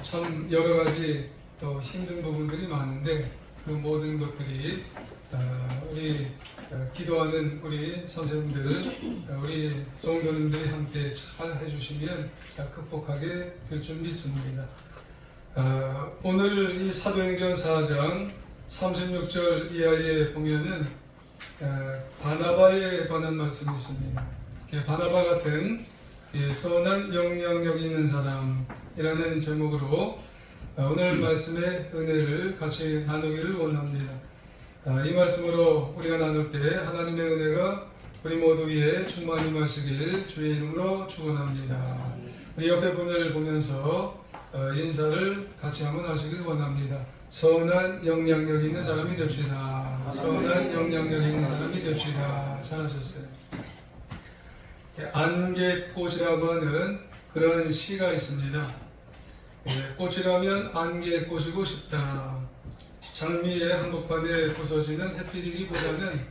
참 여러 가지 또 힘든 부분들이 많은데 그 모든 것들이 우리 기도하는 우리 선생님들, 우리 성도님들이 함께 잘 해주시면 잘 극복하게 될 줄 믿습니다. 오늘 이 사도행전 4장 36절 이하에 보면은 바나바에 관한 말씀이 있습니다. 바나바 같은 선한 영향력 있는 사람이라는 제목으로 오늘 말씀의 은혜를 같이 나누기를 원합니다. 이 말씀으로 우리가 나눌 때 하나님의 은혜가 우리 모두 위에 충만히 마시길 주의 이름으로 축원합니다. 우리 옆에 분을 보면서 인사를 같이 한번 하시길 원합니다. 선한 영향력 있는 사람이 됩시다. 선한 영향력 있는 사람이 됩시다. 잘하셨어요. 안개꽃이라고 하는 그런 시가 있습니다. 꽃이라면 안개꽃이고 싶다. 장미의 한복판에 부서지는 햇빛이기보다는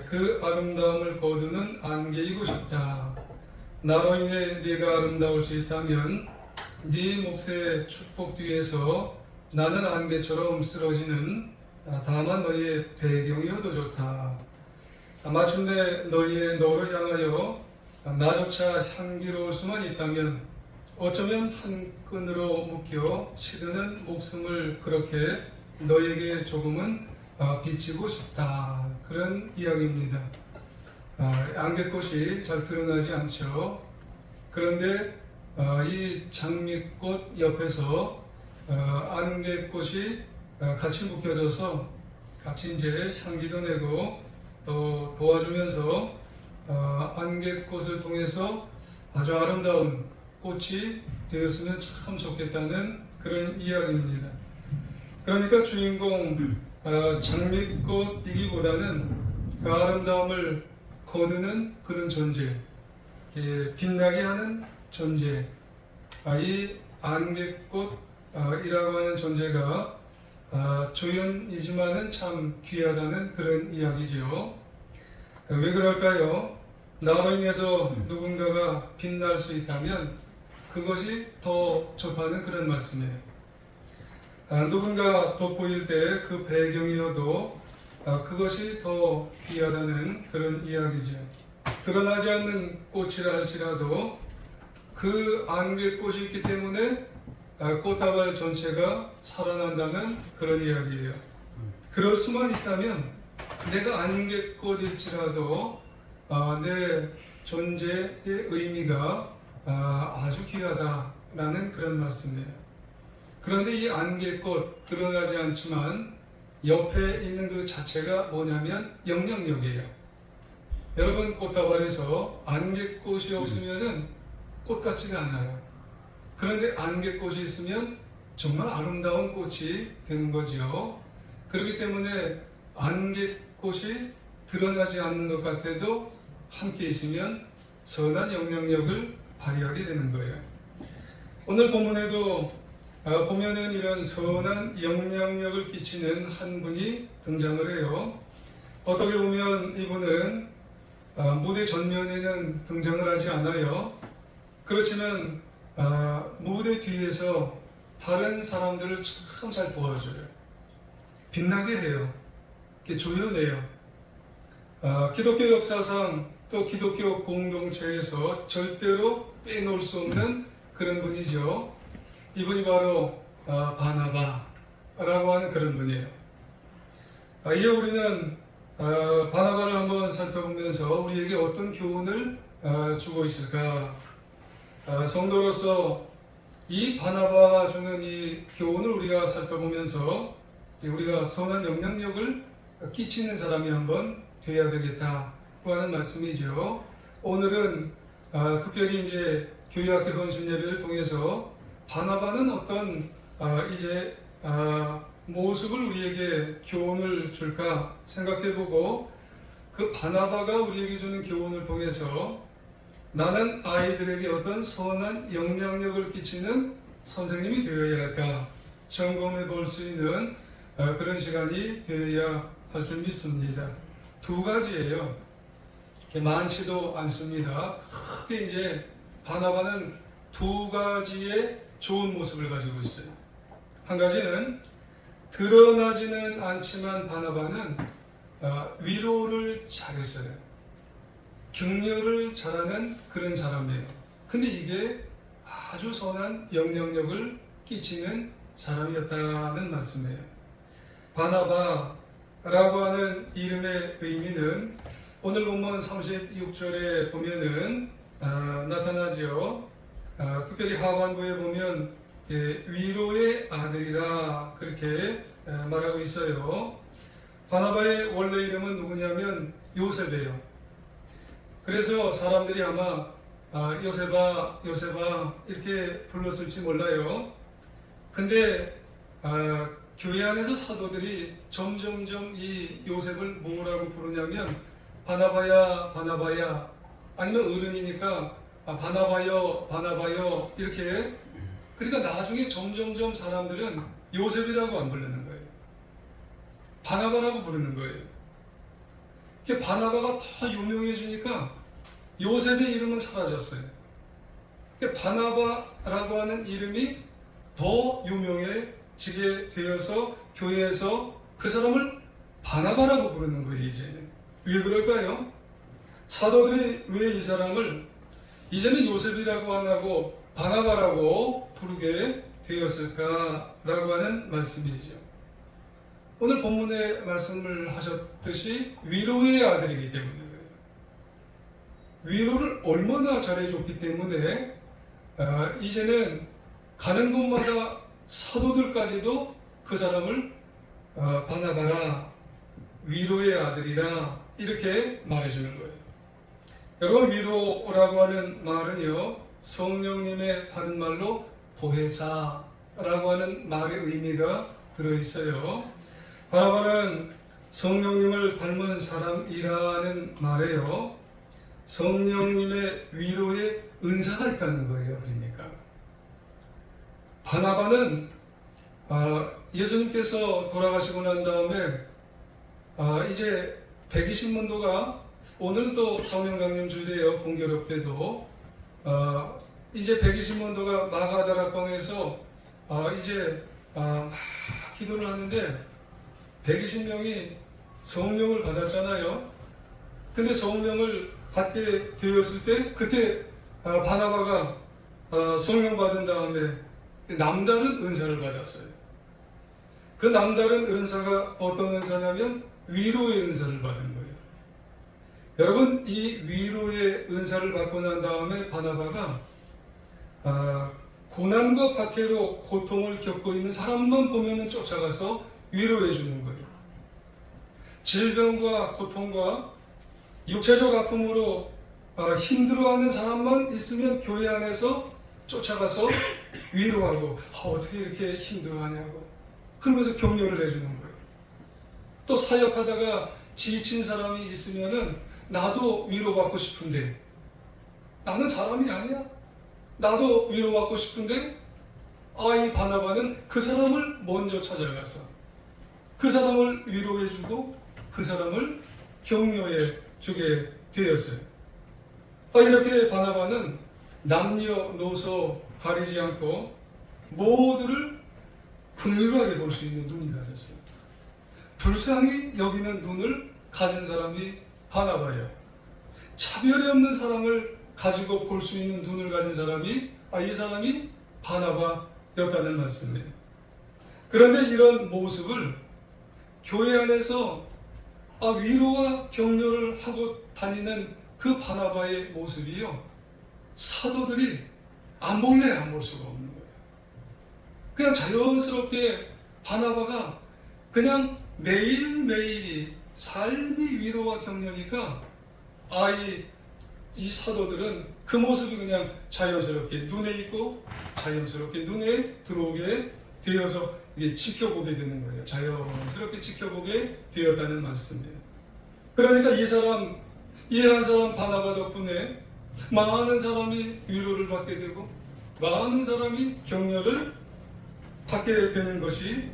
그 아름다움을 거두는 안개이고 싶다. 나로 인해 네가 아름다울 수 있다면 네 몫의 축복 뒤에서 나는 안개처럼 쓰러지는 다만 너의 배경이어도 좋다. 마침내 너를 향하여 나조차 향기로울 수만 있다면 어쩌면 한 끈으로 묶여 시드는 목숨을 그렇게 너에게 조금은 비치고 싶다. 그런 이야기입니다. 안개꽃이 잘 드러나지 않죠. 그런데 이 장미꽃 옆에서 안개꽃이 같이 묶여져서 같이 이제 향기도 내고 또 도와주면서 안개꽃을 통해서 아주 아름다운 꽃이 되었으면 참 좋겠다는 그런 이야기입니다. 그러니까 주인공 장미꽃이기보다는 그 아름다움을 거두는 그런 존재, 빛나게 하는 존재, 이 안개꽃이라고 하는 존재가 조연이지만은 참 귀하다는 그런 이야기죠. 왜 그럴까요? 나로 인해서 누군가가 빛날 수 있다면 그것이 더 좋다는 그런 말씀이에요. 누군가 돋보일 때 그 배경이어도 그것이 더 귀하다는 그런 이야기죠. 드러나지 않는 꽃이라 할지라도 그 안개꽃이 있기 때문에 꽃다발 전체가 살아난다는 그런 이야기예요. 그럴 수만 있다면 내가 안개꽃일지라도 내 존재의 의미가 아주 귀하다라는 그런 말씀이에요. 그런데 이 안개꽃 드러나지 않지만 옆에 있는 그 자체가 뭐냐면 영향력이에요. 여러분 꽃다발에서 안개꽃이 없으면은 꽃 같지가 않아요. 그런데 안개꽃이 있으면 정말 아름다운 꽃이 되는 거죠. 그렇기 때문에 안개꽃이 드러나지 않는 것 같아도 함께 있으면 선한 영향력을 발휘하게 되는 거예요. 오늘 본문에도 보면은 이런 선한 영향력을 끼치는 한 분이 등장을 해요. 어떻게 보면 이분은 무대 전면에는 등장을 하지 않아요. 그렇지만 무대 뒤에서 다른 사람들을 참 잘 도와줘요. 빛나게 해요. 조연해요. 기독교 역사상 또 기독교 공동체에서 절대로 빼놓을 수 없는 그런 분이죠. 이분이 바로 바나바라고 하는 그런 분이에요. 이에 우리는 바나바를 한번 살펴보면서 우리에게 어떤 교훈을 주고 있을까? 성도로서 이 바나바가 주는 이 교훈을 우리가 살펴보면서 우리가 선한 영향력을 끼치는 사람이 한번 되어야 되겠다고 하는 말씀이죠. 오늘은 특별히 이제 교회학교 헌신 예배를 통해서 바나바는 어떤 모습을 우리에게 교훈을 줄까 생각해보고 그 바나바가 우리에게 주는 교훈을 통해서 나는 아이들에게 어떤 선한 영향력을 끼치는 선생님이 되어야 할까 점검해 볼 수 있는 그런 시간이 되어야 할 줄 믿습니다. 두 가지예요. 많지도 않습니다. 크게 이제 바나바는 두 가지의 좋은 모습을 가지고 있어요. 한 가지는 드러나지는 않지만 바나바는 위로를 잘했어요. 격려를 잘하는 그런 사람이에요. 근데 이게 아주 선한 영향력을 끼치는 사람이었다는 말씀이에요. 바나바라고 하는 이름의 의미는 오늘 본문 36절에 보면은 나타나죠. 특별히 하반부에 보면 위로의 아들이라 그렇게 말하고 있어요. 바나바의 원래 이름은 누구냐면 요셉이에요. 그래서 사람들이 아마 요셉아 요셉아 이렇게 불렀을지 몰라요. 근데 교회 안에서 사도들이 점점점 이 요셉을 뭐라고 부르냐면 바나바야 바나바야, 아니면 어른이니까 바나바요 바나바요 이렇게. 그러니까 나중에 점점점 사람들은 요셉이라고 안 부르는 거예요. 바나바라고 부르는 거예요. 바나바가 더 유명해지니까 요셉의 이름은 사라졌어요. 바나바라고 하는 이름이 더 유명해지게 되어서 교회에서 그 사람을 바나바라고 부르는 거예요. 이제는 왜 그럴까요? 사도들이 왜 이 사람을 이제는 요셉이라고 안 하고 바나바라고 부르게 되었을까라고 하는 말씀이죠. 오늘 본문에 말씀을 하셨듯이 위로의 아들이기 때문에 그래요. 위로를 얼마나 잘해줬기 때문에 이제는 가는 곳마다 사도들까지도 그 사람을 바나바라, 위로의 아들이라 이렇게 말해주는 거예요. 여러분, 위로라고 하는 말은요, 성령님의 다른 말로 보혜사라고 하는 말의 의미가 들어있어요. 바나바는 성령님을 닮은 사람이라는 말이에요. 성령님의 위로의 은사가 있다는 거예요. 그러니까 바나바는 예수님께서 돌아가시고 난 다음에 이제 120문도가 오늘 또 성령 강림 주일이에요. 공교롭게도 이제 120문도가 마가다락방에서 이제 기도를 하는데 120명이 성령을 받았잖아요. 근데 성령을 받게 되었을 때 그때 바나바가 성령 받은 다음에 남다른 은사를 받았어요. 그 남다른 은사가 어떤 은사냐면 위로의 은사를 받은 거예요. 여러분, 이 위로의 은사를 받고 난 다음에 바나바가 고난과 박해로 고통을 겪고 있는 사람만 보면은 쫓아가서 위로해 주는 거예요. 질병과 고통과 육체적 아픔으로 힘들어하는 사람만 있으면 교회 안에서 쫓아가서 위로하고 어떻게 이렇게 힘들어하냐고 그러면서 격려를 해주는 거예요. 또 사역하다가 지친 사람이 있으면은 나도 위로받고 싶은데 나는 사람이 아니야. 나도 위로받고 싶은데 이 바나바는 그 사람을 먼저 찾아가서 그 사람을 위로해주고 그 사람을 격려해 주게 되었어요. 이렇게 바나바는 남녀노소 가리지 않고 모두를 긍휼하게 볼 수 있는 눈이 가졌어요. 불쌍히 여기는 눈을 가진 사람이 바나바예요. 차별이 없는 사람을 가지고 볼 수 있는 눈을 가진 사람이 이 사람이 바나바였다는 말씀이에요. 그런데 이런 모습을 교회 안에서 위로와 격려를 하고 다니는 그 바나바의 모습이요, 사도들이 안 볼래 안 볼 수가 없는 거예요. 그냥 자연스럽게 바나바가 그냥 매일매일이 삶이 위로와 격려니까 이 사도들은 그 모습이 그냥 자연스럽게 눈에 있고 자연스럽게 눈에 들어오게 되어서 이게 지켜보게 되는 거예요. 자연스럽게 지켜보게 되었다는 말씀이에요. 그러니까 이 한 사람 바나바 덕분에 많은 사람이 위로를 받게 되고 많은 사람이 격려를 받게 되는 것이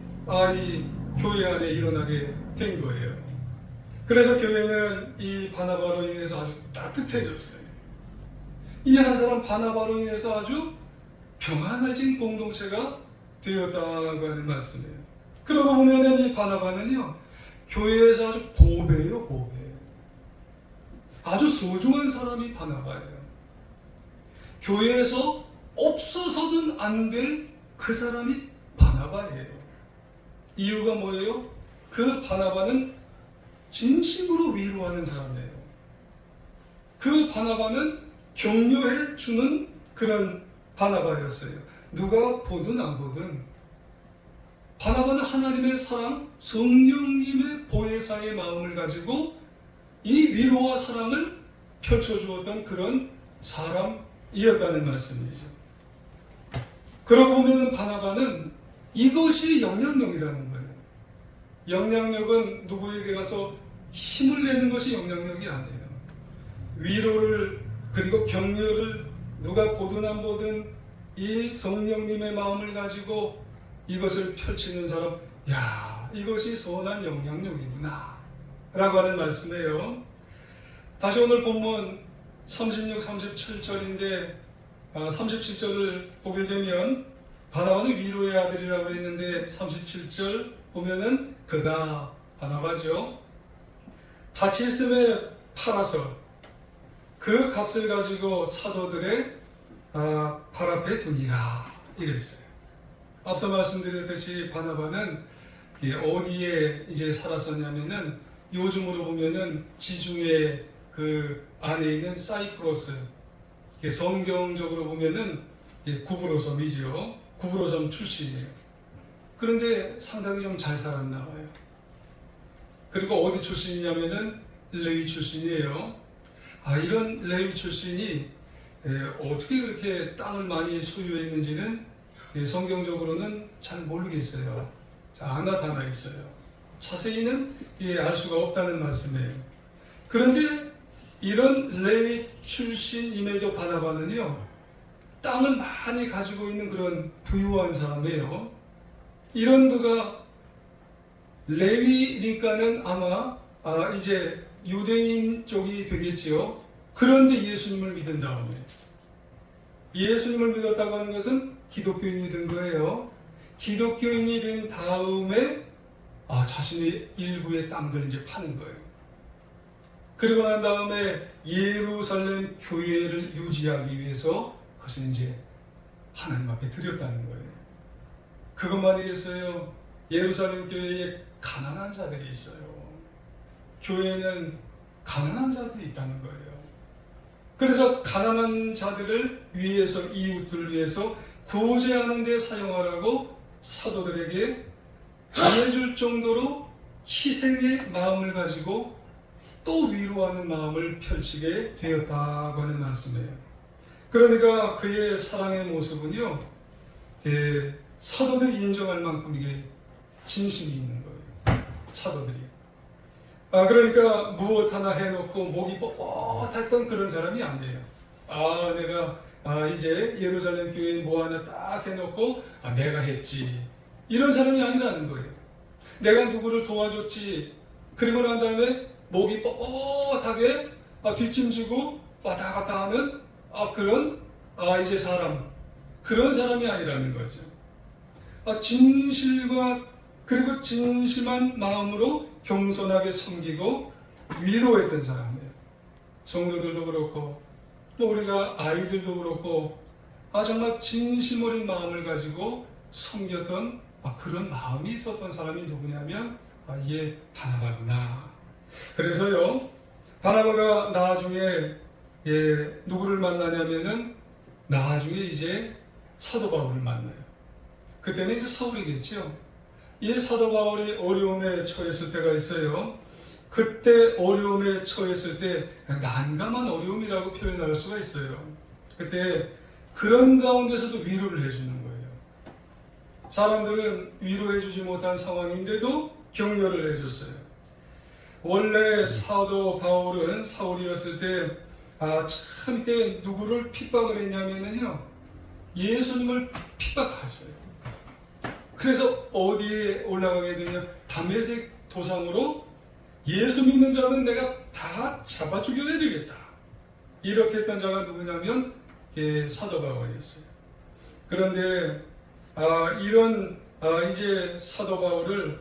이 교회 안에 일어나게 된 거예요. 그래서 교회는 이 바나바로 인해서 아주 따뜻해졌어요. 이 한 사람 바나바로 인해서 아주 평안해진 공동체가 되었다고 하는 말씀이에요. 그러고 보면 이 바나바는요, 교회에서 아주 보배예요, 보배. 아주 소중한 사람이 바나바예요. 교회에서 없어서는 안 될 그 사람이 바나바예요. 이유가 뭐예요? 그 바나바는 진심으로 위로하는 사람이에요. 그 바나바는 격려해 주는 그런 바나바였어요. 누가 보든 안 보든 바나바는 하나님의 사랑, 성령님의 보혜사의 마음을 가지고 이 위로와 사랑을 펼쳐주었던 그런 사람이었다는 말씀이죠. 그러고 보면 바나바는 이것이 영향력이라는 거예요. 영향력은 누구에게 가서 힘을 내는 것이 영향력이 아니에요. 위로를 그리고 격려를 누가 보든 안 보든 이 성령님의 마음을 가지고 이것을 펼치는 사람, 야, 이것이 선한 영향력이구나 라고 하는 말씀이에요. 다시 오늘 본문 36, 37절인데 37절을 보게 되면 바나바는 위로의 아들이라고 했는데 37절 보면은 그가 바나바죠. 같이 있음에 팔아서 그 값을 가지고 사도들의 발 앞에 두니라 이랬어요. 앞서 말씀드렸듯이 바나바는 어디에 이제 살았었냐면은 요즘으로 보면은 지중해 그 안에 있는 사이프러스, 성경적으로 보면은 구브로섬이지요. 구브로섬 출신이에요. 그런데 상당히 좀 잘 살았나 봐요. 그리고 어디 출신이냐면은 레위 출신이에요. 이런 레위 출신이 어떻게 그렇게 땅을 많이 소유했는지는 성경적으로는 잘 모르겠어요. 안 나타나 있어요. 자세히는 알 수가 없다는 말씀이에요. 그런데 이런 레위 출신임에도 바나바는요, 땅을 많이 가지고 있는 그런 부유한 사람이에요. 이런 그가 레위니까는 아마 이제 유대인 쪽이 되겠지요. 그런데 예수님을 믿은 다음에, 예수님을 믿었다고 하는 것은 기독교인이 된 거예요. 기독교인이 된 다음에 자신의 일부의 땅들 이제 파는 거예요. 그리고 난 다음에 예루살렘 교회를 유지하기 위해서 그것을 이제 하나님 앞에 드렸다는 거예요. 그것만이겠어요? 예루살렘 교회에 가난한 자들이 있어요. 교회에는 가난한 자들이 있다는 거예요. 그래서 가난한 자들을 위해서, 이웃들을 위해서 구제하는 데 사용하라고 사도들에게 전해줄 정도로 희생의 마음을 가지고 또 위로하는 마음을 펼치게 되었다고 하는 말씀이에요. 그러니까 그의 사랑의 모습은요, 사도들이 인정할 만큼 이게 진심이 있는 거예요. 사도들이. 그러니까 무엇 하나 해놓고 목이 뻣뻣했던 그런 사람이 아니에요. 내가 이제 예루살렘 교회에 뭐 하나 딱 해놓고 내가 했지, 이런 사람이 아니라는 거예요. 내가 누구를 도와줬지, 그리고 난 다음에 목이 뻣뻣하게 뒷짐지고 왔다 갔다 하는 그런 이제 사람, 그런 사람이 아니라는 거죠. 진실과 그리고 진심한 마음으로 겸손하게 섬기고 위로했던 사람이에요. 성도들도 그렇고 또 우리가 아이들도 그렇고 정말 진심 어린 마음을 가지고 섬겼던 그런 마음이 있었던 사람이 누구냐면 이게 바나바구나. 그래서요, 바나바가 나중에 누구를 만나냐면은 나중에 이제 사도 바울을 만나요. 그때는 이제 사울이겠죠. 이 사도 바울이 어려움에 처했을 때가 있어요. 그때 어려움에 처했을 때 난감한 어려움이라고 표현할 수가 있어요. 그때 그런 가운데서도 위로를 해주는 거예요. 사람들은 위로해주지 못한 상황인데도 격려를 해줬어요. 원래 사도 바울은 사울이었을 때 참 이때 누구를 핍박을 했냐면요, 예수님을 핍박했어요. 그래서 어디에 올라가게 되냐, 다메섹 도상으로 예수 믿는 자는 내가 다 잡아 죽여야 되겠다, 이렇게 했던 자가 누구냐면 사도 바울이었어요. 그런데 이런 이제 사도 바울을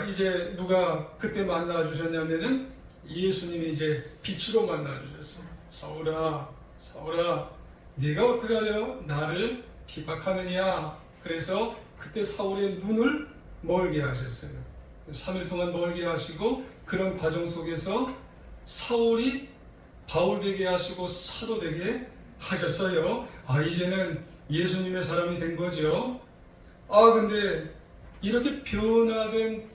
이제 누가 그때 만나 주셨냐면은 예수님이 이제 빛으로 만나 주셨어요. 사울아, 사울아, 네가 어떻게 하여 나를 비박하느냐? 그래서 그때 사울의 눈을 멀게 하셨어요. 3일 동안 멀게 하시고 그런 과정 속에서 사울이 바울 되게 하시고 사도 되게 하셨어요. 이제는 예수님의 사람이 된 거죠. 근데 이렇게 변화된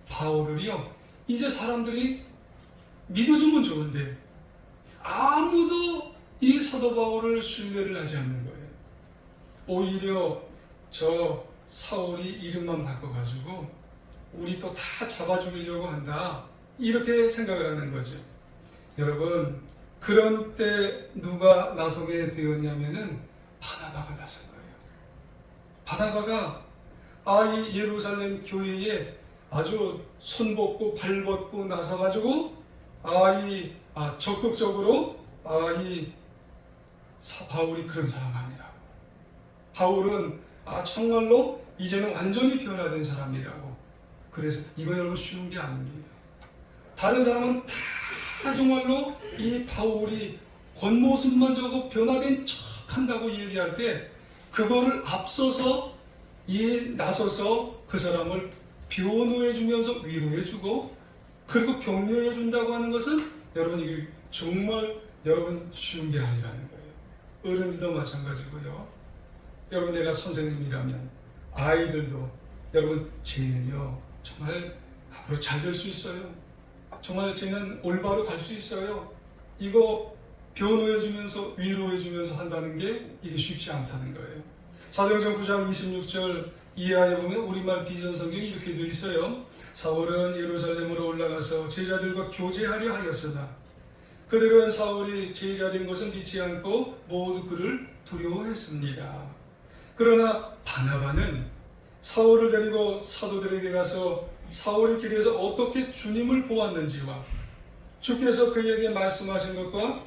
바울을요, 이제 사람들이 믿어주면 좋은데 아무도 이 사도 바울을 신뢰를 하지 않는 거예요. 오히려 저 사울이 이름만 바꿔가지고 우리 또 다 잡아 죽이려고 한다, 이렇게 생각을 하는 거죠. 여러분, 그런 때 누가 나서게 되었냐면은 바나바가 나선 거예요. 바나바가 이 예루살렘 교회에 아주 손 벗고 발 벗고 나서가지고 적극적으로 이 바울이 그런 사람 아니라고. 바울은 정말로 이제는 완전히 변화된 사람이라고. 그래서 이거 여러분 쉬운 게 아닙니다. 다른 사람은 다 정말로 이 바울이 겉모습만 저거 변화된 척 한다고 얘기할 때 그거를 앞서서 나서서 그 사람을 변호해 주면서 위로해 주고 그리고 격려해 준다고 하는 것은 여러분 이게 정말 여러분 쉬운 게 아니라는 거예요. 어른들도 마찬가지고요. 여러분 내가 선생님이라면 아이들도 여러분 쟤는요 정말 앞으로 잘 될 수 있어요. 정말 쟤는 올바로 갈 수 있어요. 이거 변호해 주면서 위로해 주면서 한다는 게 이게 쉽지 않다는 거예요. 사도행전 9장 26절 이하에 보면 우리말 비전 성경이 이렇게 되어 있어요. 사울은 예루살렘으로 올라가서 제자들과 교제하려 하였으나 그들은 사울이 제자된 것은 믿지 않고 모두 그를 두려워했습니다. 그러나 바나바는 사울을 데리고 사도들에게 가서 사울이 길에서 어떻게 주님을 보았는지와 주께서 그에게 말씀하신 것과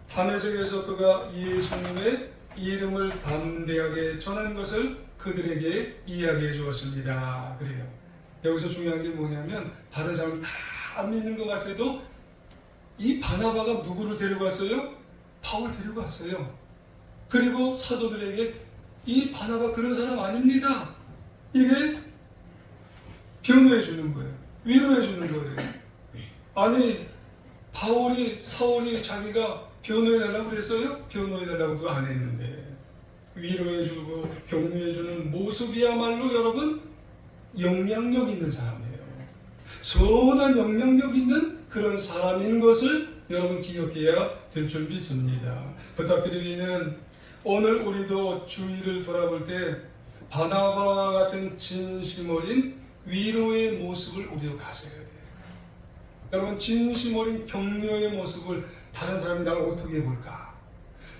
다메섹에서 그가 예수님의 이름을 담대하게 전하는 것을 그들에게 이야기해 주었습니다. 그래요. 여기서 중요한 게 뭐냐면 다른 사람 다 안 믿는 것 같아도 이 바나바가 누구를 데려갔어요? 바울 데려갔어요. 그리고 사도들에게 이 바나바 그런 사람 아닙니다. 이게 변호해 주는 거예요. 위로해 주는 거예요. 아니 사울이 자기가 변호해 달라고 그랬어요? 변호해 달라고도 안 했는데 위로해 주고 격려해 주는 모습이야말로 여러분 영향력 있는 사람이에요. 선한 영향력 있는 그런 사람인 것을 여러분 기억해야 될 줄 믿습니다. 부탁드리기는 오늘 우리도 주위를 돌아볼 때 바나바와 같은 진심 어린 위로의 모습을 우리도 가져야 돼요. 여러분 진심 어린 격려의 모습을 다른 사람이 나를 어떻게 볼까?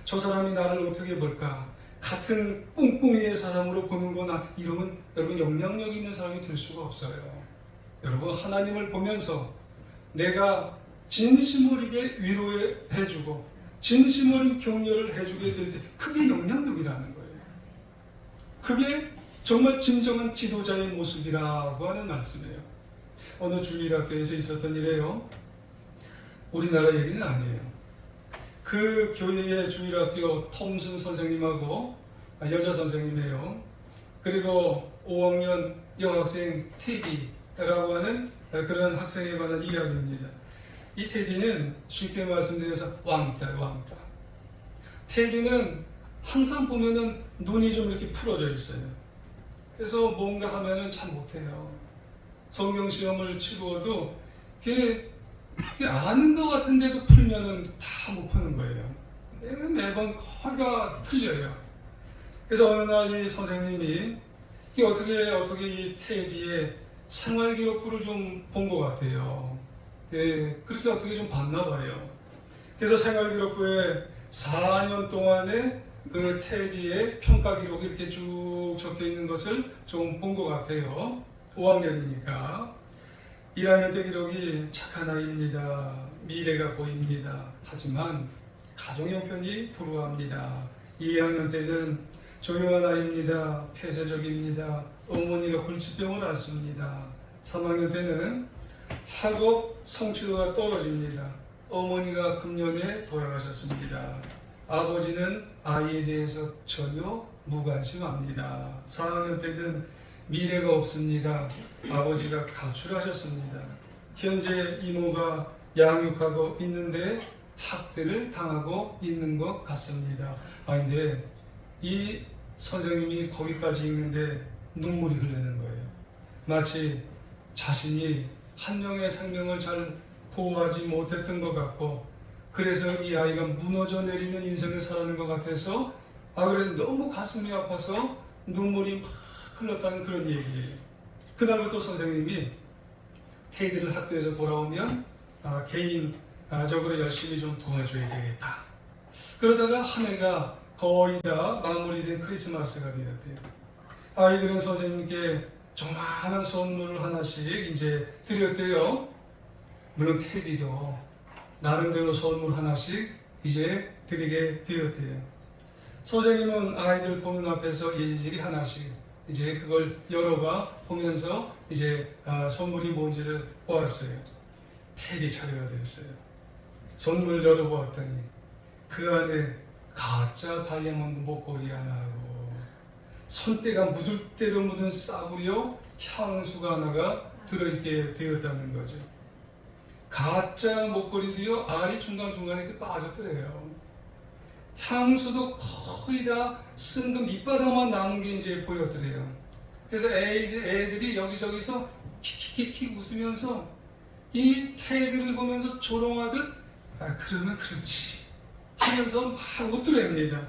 저 사람이 나를 어떻게 볼까? 같은 꿍꿍이의 사람으로 보는 거나 이러면 여러분 영향력 있는 사람이 될 수가 없어요. 여러분 하나님을 보면서 내가 진심 어리게 위로해주고 진심 어린 격려를 해주게 될 때 그게 영향력이라는 거예요. 그게 정말 진정한 지도자의 모습이라고 하는 말씀이에요. 어느 주일학교에서 있었던 일이에요. 우리나라 얘기는 아니에요. 그 교회의 주일학교 톰슨 선생님하고 여자 선생님이에요. 그리고 5학년 여학생 테디라고 하는 그런 학생에 관한 이야기입니다. 이 테디는 쉽게 말씀드려서 왕따. 테디는 항상 보면은 눈이 좀 이렇게 풀어져 있어요. 그래서 뭔가 하면은 잘 못해요. 성경 시험을 치루어도 그게 아는 것 같은데도 풀면은 다 못 푸는 거예요. 매번 거의 다 틀려요. 그래서 어느 날 이 선생님이 어떻게 이 테디의 생활기록부를 좀 본 것 같아요. 그렇게 어떻게 좀 봤나 봐요. 그래서 생활기록부에 4년 동안의 그 테디의 평가 기록이 이렇게 쭉 적혀 있는 것을 좀 본 것 같아요. 5학년이니까. 1학년 때 기록이 착한 아이입니다. 미래가 보입니다. 하지만 가정 형편이 불우합니다. 2학년 때는 조용한 아이입니다. 폐쇄적입니다. 어머니가 불치병을 앓습니다. 3학년 때는 학업 성취도가 떨어집니다. 어머니가 금년에 돌아가셨습니다. 아버지는 아이에 대해서 전혀 무관심합니다. 4학년 때는 미래가 없습니다. 아버지가 가출하셨습니다. 현재 이모가 양육하고 있는데 학대를 당하고 있는 것 같습니다. 근데 이 선생님이 거기까지 읽는데 눈물이 흐르는 거예요. 마치 자신이 한 명의 생명을 잘 보호하지 못했던 것 같고, 그래서 이 아이가 무너져 내리는 인생을 살아가는 것 같아서, 그래서 너무 가슴이 아파서 눈물이 막 흘렀다는 그런 얘기예요. 그다음부터 선생님이 테이드를 학교에서 돌아오면 개인적으로 열심히 좀 도와줘야 되겠다. 그러다가 한 해가 거의 다 마무리된 크리스마스가 되었대요. 아이들은 선생님께 조그마한 선물을 하나씩 이제 드렸대요. 물론 테디도 나름대로 선물 하나씩 이제 드리게 되었대요. 선생님은 아이들 보는 앞에서 일일이 하나씩 이제 그걸 열어봐 보면서 이제 선물이 뭔지를 보았어요. 테디 차례가 되었어요. 선물 열어보았더니 그 안에 가짜 다이아몬드 목걸이 하나하고 손때가 묻을 대로 묻은 싸구려 향수가 하나가 들어있게 되었다는 거죠. 가짜 목걸이도요, 알이 중간중간에 이렇게 빠졌더래요. 향수도 거의 다 쓴 그 밑바닥만 남은 게 이제 보였더래요. 그래서 애들이 여기저기서 킥킥킥 웃으면서 이 테이블을 보면서 조롱하듯 그러면 그렇지 하면서 막 웃더랍니다.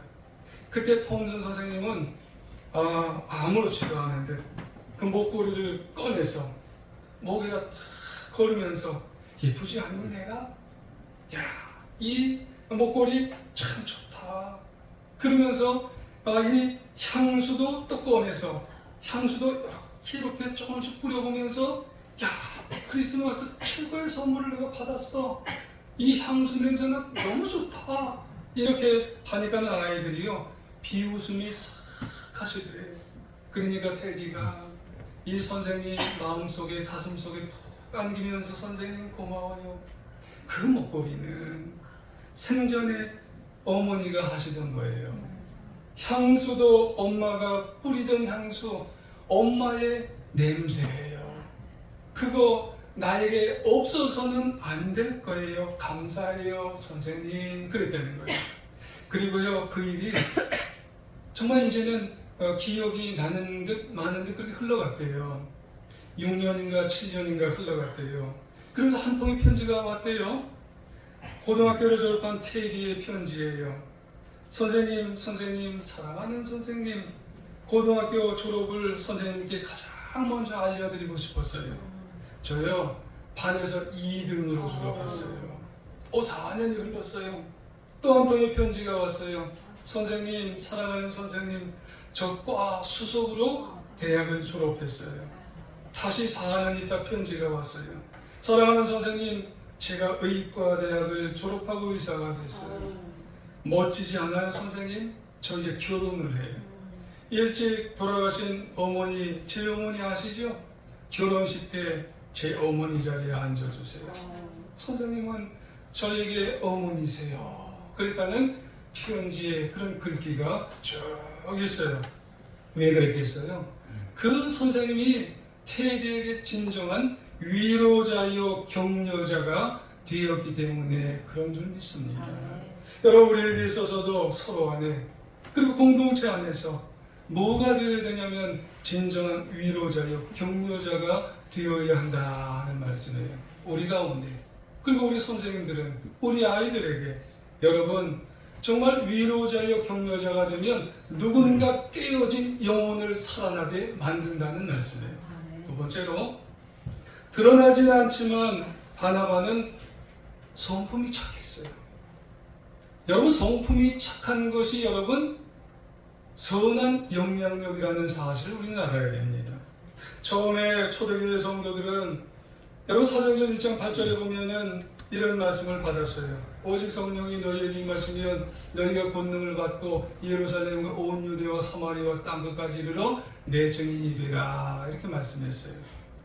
그때 톰슨 선생님은 아무렇지도 않은데 그 목걸이를 꺼내서 목에다 탁 걸으면서 예쁘지 않니 내가? 야, 이 목걸이 참 좋다. 그러면서 이 향수도 또 꺼내서 향수도 이렇게 조금씩 뿌려보면서 야, 크리스마스 최고의 선물을 내가 받았어. 이 향수 냄새가 너무 좋다. 이렇게 하니까 아이들이요 비웃음이 싹 하시더래요. 그러니까 테디가 이 선생님 마음속에 가슴속에 푹 안기면서 선생님 고마워요. 그 목걸이는 생전에 어머니가 하시던 거예요. 향수도 엄마가 뿌리던 향수, 엄마의 냄새예요. 그거 나에게 없어서는 안 될 거예요. 감사해요, 선생님. 그랬다는 거예요. 그리고요, 그 일이 정말 이제는 기억이 나는 듯 마는 듯 그렇게 흘러갔대요. 6년인가 7년인가 흘러갔대요. 그러면서 한 통의 편지가 왔대요. 고등학교를 졸업한 테디의 편지예요. 선생님, 사랑하는 선생님, 고등학교 졸업을 선생님께 가장 먼저 알려드리고 싶었어요. 저요, 반에서 2등으로 졸업했어요. 4년이 흘렀어요. 또 한 통의 편지가 왔어요. 선생님, 사랑하는 선생님, 저 과 수석으로 대학을 졸업했어요. 다시 4년 있다 편지가 왔어요. 사랑하는 선생님, 제가 의과 대학을 졸업하고 의사가 됐어요. 멋지지 않아요, 선생님? 저 이제 결혼을 해요. 일찍 돌아가신 어머니, 제 어머니 아시죠? 결혼식 때 제 어머니 자리에 앉아주세요. 선생님은 저에게 어머니세요. 그랬다는 편지에 그런 글귀가 쭉 있어요. 왜 그랬겠어요? 그 선생님이 테디에게 진정한 위로자요 격려자가 되었기 때문에 그런 줄 믿습니다. 여러분, 우리에게 있어서도 서로 안에 그리고 공동체 안에서 뭐가 되어야 되냐면 진정한 위로자요 격려자가 되어야 한다는 말씀이에요. 우리 가운데 그리고 우리 선생님들은 우리 아이들에게 여러분 정말 위로자요 격려자가 되면 누군가 깨어진 영혼을 살아나게 만든다는 말씀이에요. 두 번째로 드러나지는 않지만 바나바는 성품이 착했어요. 여러분, 성품이 착한 것이 여러분 선한 영향력이라는 사실을 우리는 알아야 됩니다. 처음에 초대교회 성도들은 여러분 사도행전 1장 8절에 보면은 이런 말씀을 받았어요. 오직 성령이 너희에게 임하시면 너희가 권능을 받고 예루살렘과 온 유대와 사마리아와 땅끝까지 이르러 내 증인이 되라, 이렇게 말씀했어요.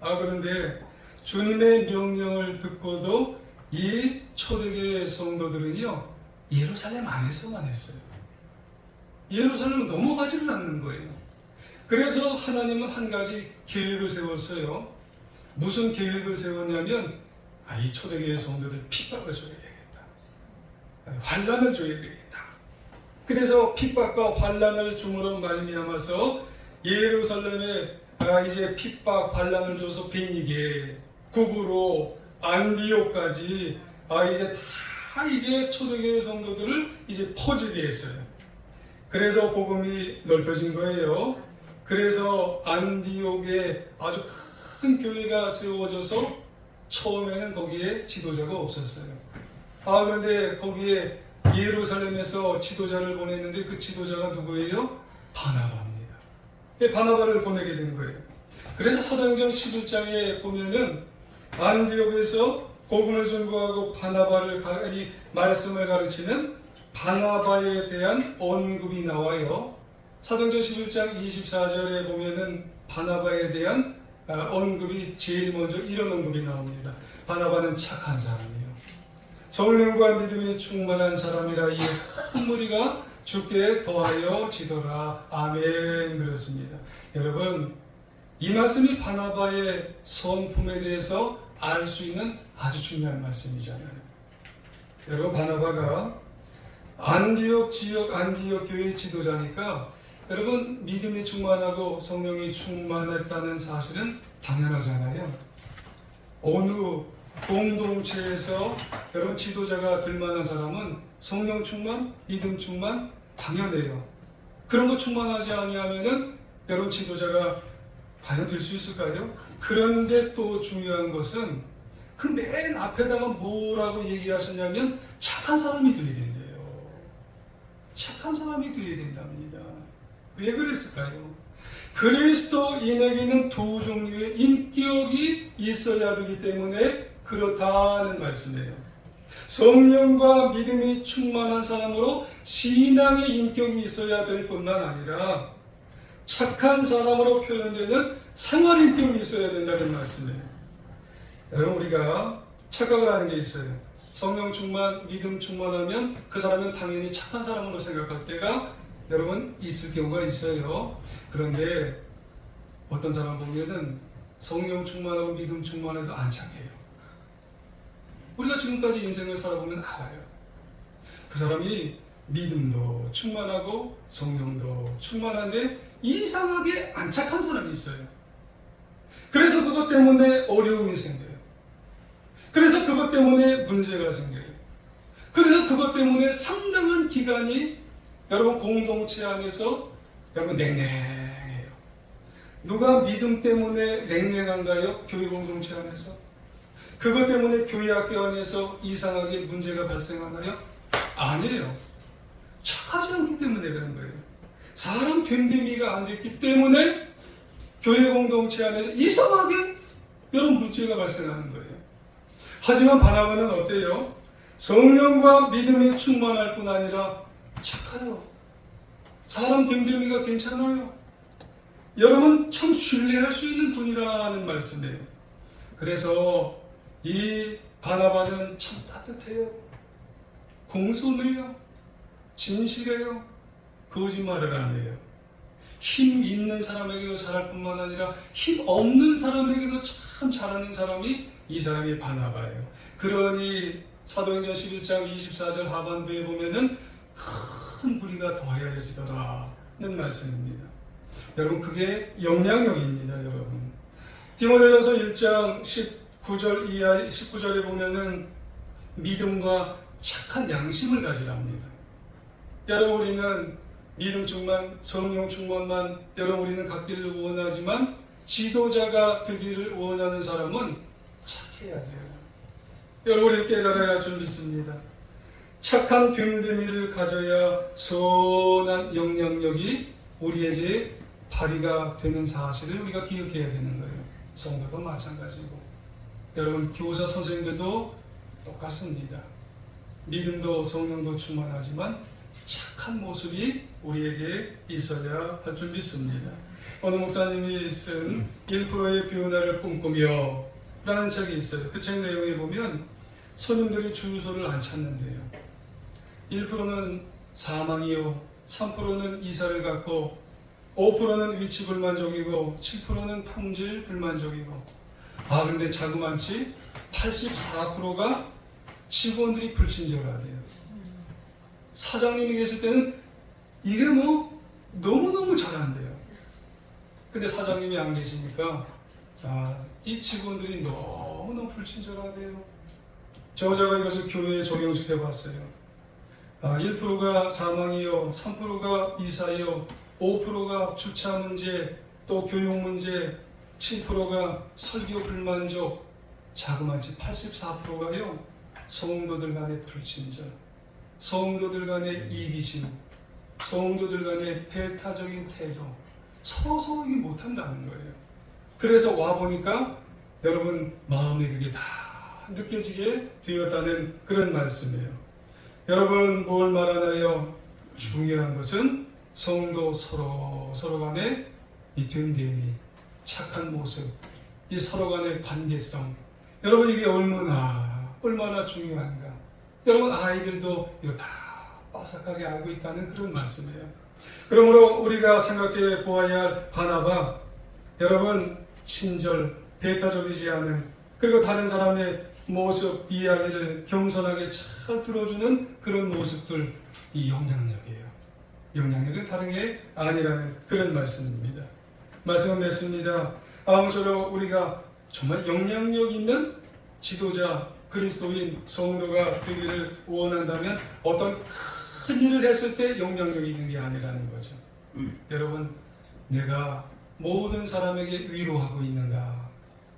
그런데 주님의 명령을 듣고도 이 초대교회 성도들은요, 예루살렘 안에서만 했어요. 예루살렘을 넘어가지를 않는 거예요. 그래서 하나님은 한 가지 계획을 세웠어요. 무슨 계획을 세웠냐면, 이 초대교회 성도들 핍박을 줘야 되겠다. 환난을 줘야 되겠다. 그래서 핍박과 환난을 줌으로 말미암아서 예루살렘에 이제 핍박, 환난을 줘서 베니게, 구부로, 안디옥까지 이제 초대교회 성도들을 이제 퍼지게 했어요. 그래서 복음이 넓혀진 거예요. 그래서 안디옥에 아주 큰 교회가 세워져서 처음에는 거기에 지도자가 없었어요. 그런데 거기에 예루살렘에서 지도자를 보냈는데 그 지도자가 누구예요? 바나바입니다. 바나바를 보내게 된 거예요. 그래서 사도행전 11장에 보면은 안디옥에서 복음을 전거하고 바나바를 이 말씀을 가르치는 바나바에 대한 언급이 나와요. 사도행전 11장 24절에 보면은 바나바에 대한 언급이 제일 먼저 이런 언급이 나옵니다. 바나바는 착한 사람이에요. 성령과 믿음이 충만한 사람이라 이 큰 무리가 주께 더하여 지도라. 아멘. 그렇습니다. 여러분, 이 말씀이 바나바의 성품에 대해서 알 수 있는 아주 중요한 말씀이잖아요. 여러분, 바나바가 안디옥 지역, 안디옥 교회 지도자니까 여러분, 믿음이 충만하고 성령이 충만했다는 사실은 당연하잖아요. 어느 공동체에서 여러분 지도자가 될 만한 사람은 성령 충만, 믿음 충만 당연해요. 그런 거 충만하지 아니하면은 여러분 지도자가 과연 될 수 있을까요? 그런데 또 중요한 것은 그 맨 앞에다가 뭐라고 얘기하셨냐면 착한 사람이 되어야 된대요. 착한 사람이 되어야 된답니다. 왜 그랬을까요? 그리스도인에게는 두 종류의 인격이 있어야 되기 때문에 그렇다는 말씀이에요. 성령과 믿음이 충만한 사람으로 신앙의 인격이 있어야 될 뿐만 아니라 착한 사람으로 표현되는 생활 인격이 있어야 된다는 말씀이에요. 여러분, 우리가 착각을 하는 게 있어요. 성령 충만, 믿음 충만하면 그 사람은 당연히 착한 사람으로 생각할 때가 여러분 있을 경우가 있어요. 그런데 어떤 사람 보면은 성령 충만하고 믿음 충만해도 안 착해요. 우리가 지금까지 인생을 살아보면 알아요. 그 사람이 믿음도 충만하고 성령도 충만한데 이상하게 안 착한 사람이 있어요. 그래서 그것 때문에 어려움이 생겨요. 그래서 그것 때문에 문제가 생겨요. 그래서 그것 때문에 상당한 기간이 여러분 공동체 안에서 여러분 냉랭해요. 누가 믿음 때문에 냉랭한가요? 교회 공동체 안에서? 그것 때문에 교회 학교 안에서 이상하게 문제가 발생하나요? 아니에요. 착하지 않기 때문에 그런 거예요. 사람 됨됨이가 안 됐기 때문에 교회 공동체 안에서 이상하게 여러분 문제가 발생하는 거예요. 하지만 바나바는 어때요? 성령과 믿음이 충만할 뿐 아니라 착하죠. 사람 됨됨이가 괜찮아요. 여러분 참 신뢰할 수 있는 분이라는 말씀이에요. 그래서 이 바나바는 참 따뜻해요. 공손해요. 진실해요. 거짓말을 안 해요. 힘 있는 사람에게도 잘할 뿐만 아니라 힘 없는 사람에게도 참 잘하는 사람이 이 사람이 바나바예요. 그러니 사도행전 11장 24절 하반부에 보면은 큰 무리가 더하여지더라는 말씀입니다. 여러분, 그게 영향력입니다. 여러분, 디모데전서 1장 19절 이하 19절에 보면은 믿음과 착한 양심을 가지랍니다. 여러분, 우리는 믿음 충만, 성령 충만만 여러분 우리는 갖기를 원하지만 지도자가 되기를 원하는 사람은 착해야 돼요. 여러분, 우리 깨달아야 줄 믿습니다. 착한 됨됨이를 가져야 선한 영향력이 우리에게 발휘가 되는 사실을 우리가 기억해야 되는 거예요. 성도도 마찬가지고, 여러분 교사 선생님들도 똑같습니다. 믿음도 성령도 충만하지만 착한 모습이 우리에게 있어야 할 줄 믿습니다. 어느 목사님이 쓴 1%의 변화를 꿈꾸며 라는 책이 있어요. 그 책 내용에 보면 손님들이 주유소를 안 찾는데요. 1%는 사망이요, 3%는 이사를 갖고, 5%는 위치 불만족이고, 7%는 품질 불만족이고, 근데 자그만치 84%가 직원들이 불친절하대요. 사장님이 계실 때는 이게 뭐 너무너무 잘한대요. 근데 사장님이 안 계시니까 이 직원들이 너무너무 불친절하대요. 저자가 이것을 교회에 적용시켜 봤어요. 1%가 사망이요, 3%가 이사요, 5%가 주차 문제, 또 교육 문제, 7%가 설교 불만족, 자그마치 84%가요 성도들 간의 불친절, 성도들 간의 이기심, 성도들 간의 배타적인 태도, 서로 못한다는 거예요. 그래서 와보니까 여러분 마음에 그게 다 느껴지게 되었다는 그런 말씀이에요. 여러분 뭘 말하나요? 중요한 것은 성도 서로 간의 이 됨됨이, 착한 모습, 이 서로 간의 관계성. 여러분 이게 얼마나 중요한가. 여러분 아이들도 이거 다 빠삭하게 알고 있다는 그런 말씀이에요. 그러므로 우리가 생각해 보아야 할 바나바, 여러분 친절, 배타적이지 않은, 그리고 다른 사람의 모습, 이야기를 겸손하게 잘 들어주는 그런 모습들, 이 영향력이에요. 영향력은 다른 게 아니라는 그런 말씀입니다. 말씀을 맺습니다. 아무쪼록 우리가 정말 영향력 있는 지도자, 그리스도인 성도가 되기를 원한다면 어떤 큰 일을 했을 때 영향력이 있는 게 아니라는 거죠. 여러분, 내가 모든 사람에게 위로하고 있는가?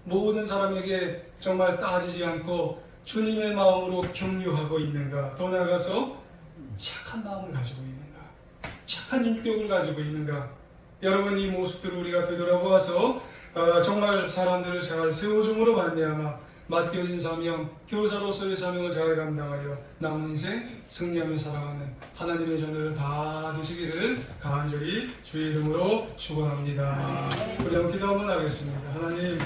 모든 사람에게 정말 따지지 않고 주님의 마음으로 격려하고 있는가? 더 나아가서 착한 마음을 가지고 있는가? 착한 인격을 가지고 있는가? 여러분 이 모습들을 우리가 되돌아보아서 정말 사람들을 잘 세워줌으로 말미암아 맡겨진 사명, 교사로서의 사명을 잘 감당하여 남은 인생 승리하며 살아가는 하나님의 자녀를 다 되시기를 간절히 주의 이름으로 축원합니다. 우리 한번 기도 한번 하겠습니다. 하나님,